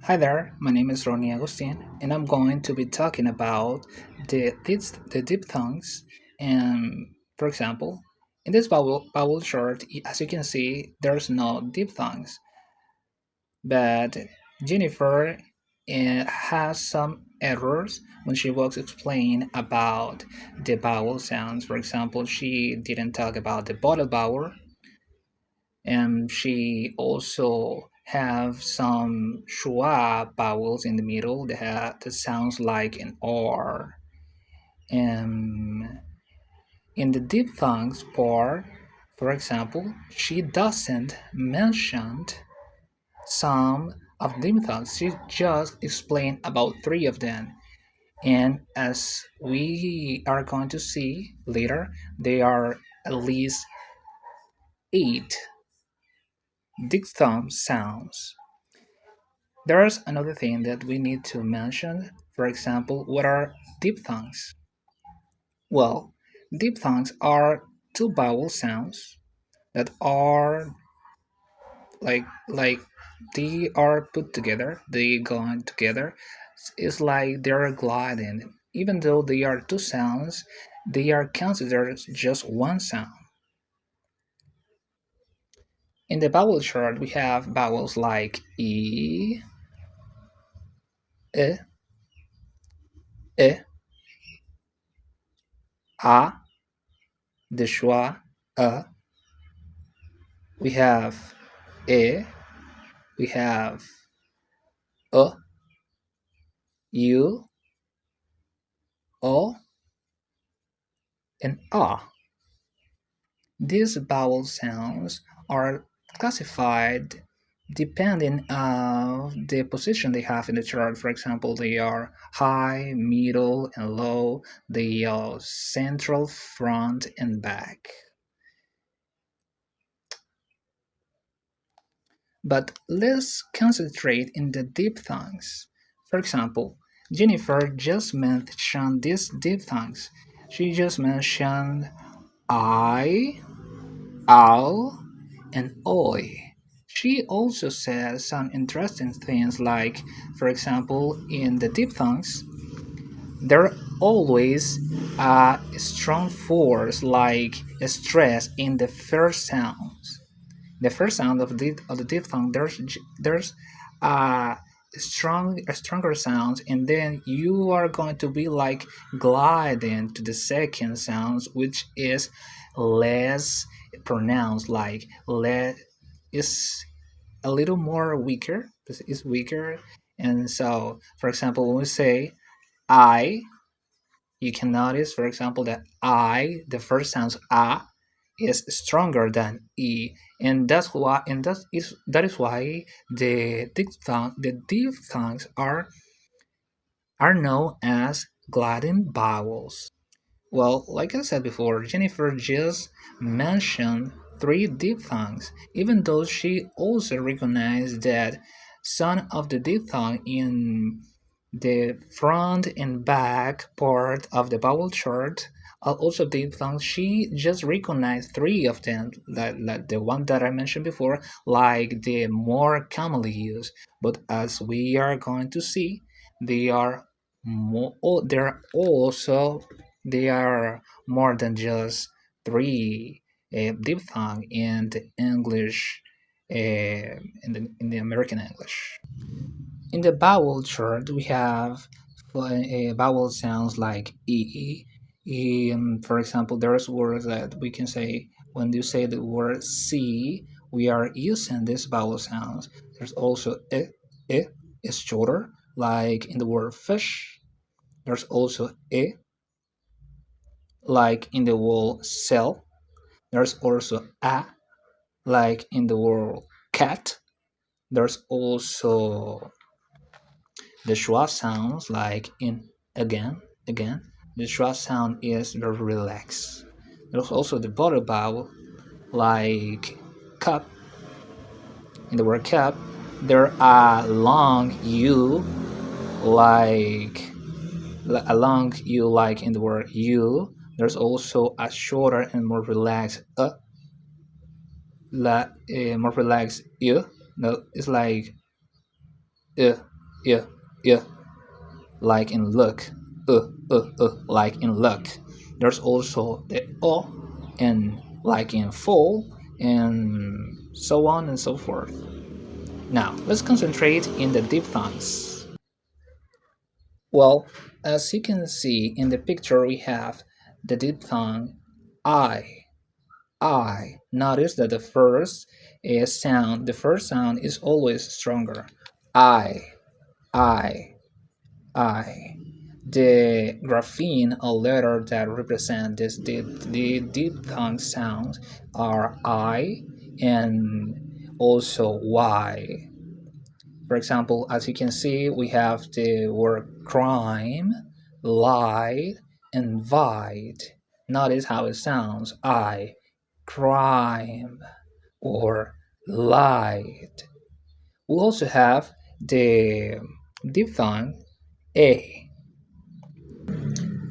Hi there, my name is Ronnie Agustin, and I'm going to be talking about the diphthongs. And for example, in this vowel chart, as you can see, there's no diphthongs, but Jennifer has some errors when she was explaining about the vowel sounds. For example, she didn't talk about the bottle vowel, and she also have some schwa vowels in the middle that sounds like an R. And in the diphthongs part, for example, she doesn't mention some of the diphthongs. She just explained about three of them. And as we are going to see later, there are at least eight diphthong sounds. There's another thing that we need to mention. For example, what are diphthongs? Well, diphthongs are two vowel sounds that are like they are put together, they go on together. It's like they're gliding. Even though they are two sounds, they are considered just one sound. In the vowel chart, we have vowels like e, e, a, the schwa, a. We have e, we have u, o, and a. These vowel sounds are classified depending on the position they have in the chart. For example, they are high, middle, and low. They are central, front, and back. But let's concentrate in the diphthongs. For example, Jennifer just mentioned these diphthongs. She just mentioned I, ow, and oi. She also says some interesting things like, for example, in the diphthongs, there always a strong force like a stress in the first sounds. The first sound of the diphthong, there's a stronger sound, and then you are going to be like gliding to the second sounds, which is less pronounced, like is a little more weaker. It's weaker, and so for example, when we say I, you can notice, for example, that I, the first sounds a, is stronger than e, and that is why the diphthongs are known as gliding vowels. Well, like I said before, Jennifer just mentioned three diphthongs, even though she also recognized that some of the diphthong in the front and back part of the vowel chart are also diphthongs. She just recognized three of them, like the one that I mentioned before, like the more commonly used. But as we are going to see, they are more. Oh, they are more than just three diphthong in the English, in the American English. In the vowel chart, we have vowel sounds like e. For example, there's words that we can say when you say the word c, we are using these vowel sounds. There's also e is shorter, like in the word fish. There's also like in the word cell. There's also a, like in the word cat. There's also the schwa sounds like in again. The schwa sound is very relaxed. There's also the bottle vowel like cup. In the word cup, there are long u like a long u like in the word you. There's also a shorter and more relaxed more relaxed you. No, it's like yeah, yeah, like in look, like in luck. There's also the o, and like in full, and so on and so forth. Now, let's concentrate in the diphthongs. Well, as you can see in the picture, we have the diphthong I. I. Notice that the first sound is always stronger. I, I, I. The grapheme, a letter that represents the diphthong sounds, are I and also Y. For example, as you can see, we have the word crime, lied, and vide. Notice how it sounds. I, crime, or lied. We also have the diphthong A.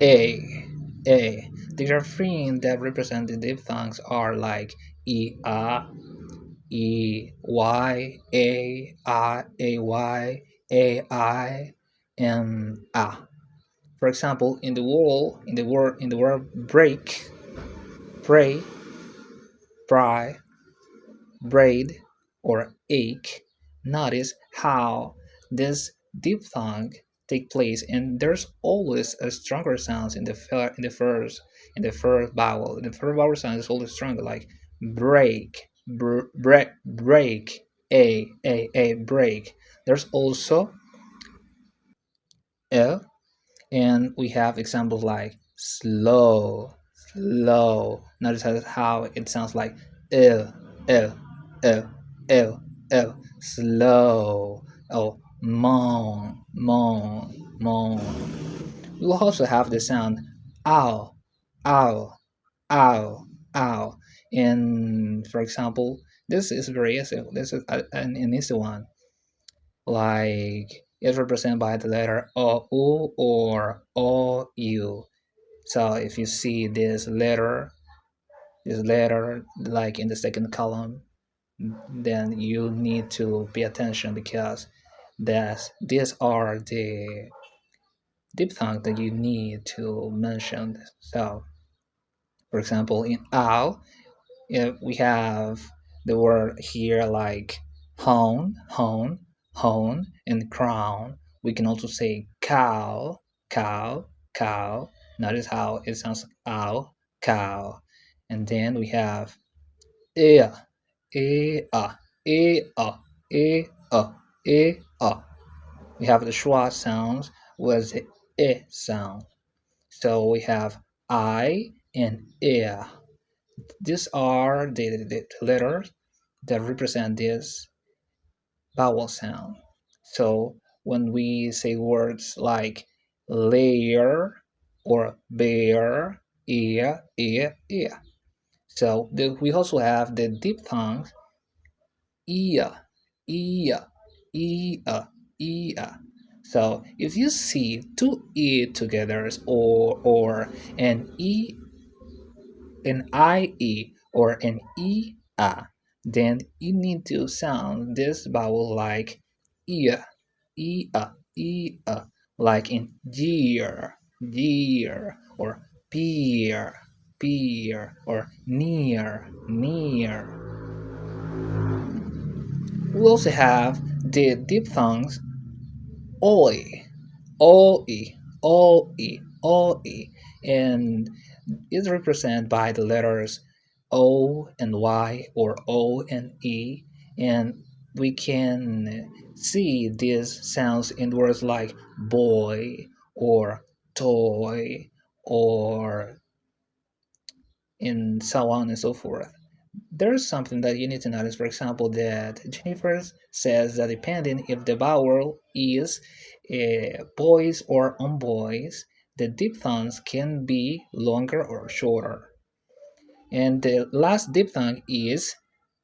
A. A. The grapheme that represent the diphthongs are like E, A, E, Y, A, Y, A, I, and A. For example, in the word break, pray, pry, braid, or ache, notice how this diphthong take place, and there's always a stronger sounds in the first vowel. The first vowel sound is always stronger, like break, break, a break. There's also a, and we have examples like slow, slow. Notice how it sounds like ill, ill, ill, ill, ill, slow. Oh, moan, moan, moan. We will also have the sound ow, ow, ow, ow. And for example, this is very easy. This is an easy one. Like it's represented by the letter O, U, or O, U. So if you see this letter like in the second column, then you need to pay attention because these are the diphthongs that you need to mention. So, for example, in owl, we have the word here like hone, and crown. We can also say cow, cow, cow. Notice how it sounds ow, cow. And then we have ear, ear, ear, ear, ear. We have the schwa sounds with the e sound. So we have I and ear. These are the letters that represent this vowel sound. So when we say words like layer or bear, ear, ear, ear. So we also have the diphthongs ear, ear, ear, ear. So if you see two e together or an e, an ie, or an ea, then you need to sound this vowel like ear, ear, ear, like in dear, dear, or peer, peer, or near, near. We also have the diphthongs oi, oi, oi, oi, and is represented by the letters O and Y or O and E, and we can see these sounds in words like boy or toy or and so on and so forth. There's something that you need to notice, for example, that Jennifer says that depending if the vowel is boys or on boys, the diphthongs can be longer or shorter. And the last diphthong is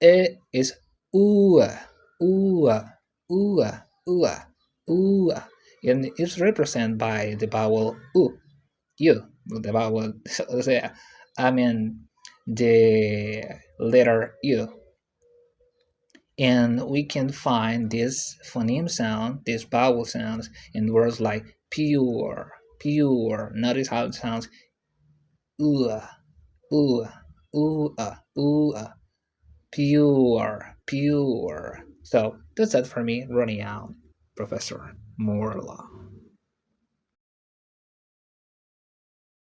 is ooh, ooh, ooh, ooh, ooh, and it's represented by the vowel u, you, the vowel. I mean the letter u. And we can find this phoneme sound, these vowel sounds, in words like pure, pure. Notice how it sounds ooh, ooh, ooh, ooh, pure, pure. So that's it for me, running out, Professor Morla.